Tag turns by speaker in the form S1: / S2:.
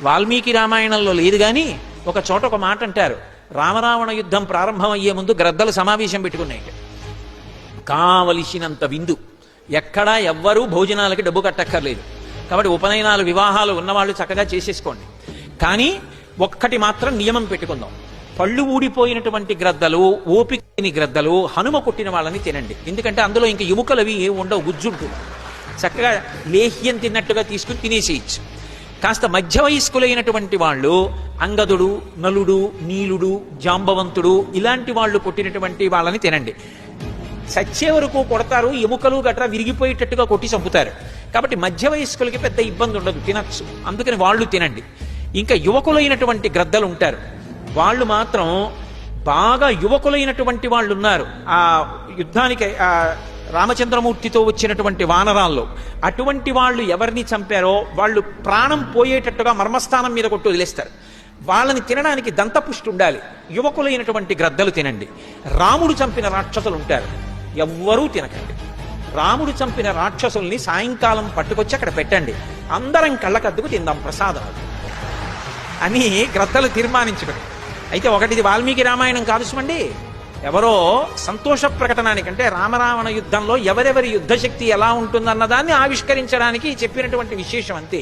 S1: వాల్మీకి రామాయణంలో లేదు గాని ఒక చోట ఒక మాట అంటారు. రామరావణ యుద్ధం ప్రారంభమయ్యే ముందు గ్రద్దలు సమావేశం పెట్టుకున్నాయి. కావలసినంత విందు, ఎక్కడా ఎవ్వరూ భోజనాలకి డబ్బు కట్టక్కర్లేదు. కాబట్టి ఉపనయనాలు వివాహాలు ఉన్నవాళ్ళు చక్కగా చేసేసుకోండి. కానీ ఒక్కటి మాత్రం నియమం పెట్టుకుందాం. పళ్ళు ఊడిపోయినటువంటి గ్రద్దలు, ఓపికని గ్రద్దలు, హనుమ కొట్టిన వాళ్ళని తినండి. ఎందుకంటే అందులో ఇంక ఎముకలు అవి ఉండవు, గుజ్జుంటుంది. చక్కగా లేహ్యం తిన్నట్టుగా తీసుకుని తినేసేయచ్చు. కాస్త మధ్య వయస్కులైనటువంటి వాళ్ళు అంగదుడు, నలుడు, నీలుడు, జాంబవంతుడు ఇలాంటి వాళ్ళు కొట్టినటువంటి వాళ్ళని తినండి. చచ్చే వరకు కొడతారు, ఎముకలు గట్రా విరిగిపోయేటట్టుగా కొట్టి చంపుతారు. కాబట్టి మధ్య వయస్కులకి పెద్ద ఇబ్బంది ఉండదు, తినచ్చు. అందుకని వాళ్ళు తినండి. ఇంకా యువకులైనటువంటి గ్రద్దలు ఉంటారు, వాళ్ళు మాత్రం బాగా యువకులైనటువంటి వాళ్ళు ఉన్నారు ఆ యుద్ధానికి రామచంద్రమూర్తితో వచ్చినటువంటి వానరాల్లో. అటువంటి వాళ్ళు ఎవరిని చంపారో వాళ్ళు ప్రాణం పోయేటట్టుగా మర్మస్థానం మీద కొట్టి వదిలేస్తారు. వాళ్ళని తినడానికి దంతపుష్టి ఉండాలి. యువకులైనటువంటి గ్రద్దలు తినండి. రాముడు చంపిన రాక్షసులు ఉంటారు, ఎవ్వరూ తినకండి. రాముడు చంపిన రాక్షసుల్ని సాయంకాలం పట్టుకొచ్చి అక్కడ పెట్టండి, అందరం కళ్ళకద్దుకు తిందాం ప్రసాదం అని గ్రద్దలు తీర్మానించడం. అయితే ఒకటిది వాల్మీకి రామాయణం కాదు సుమండి, ఎవరో సంతోష ప్రకటనానికంటే రామరావణ యుద్ధంలో ఎవరెవరి యుద్ధశక్తి ఎలా ఉంటుందన్నదాన్ని ఆవిష్కరించడానికి చెప్పినటువంటి విశేషం అంతే.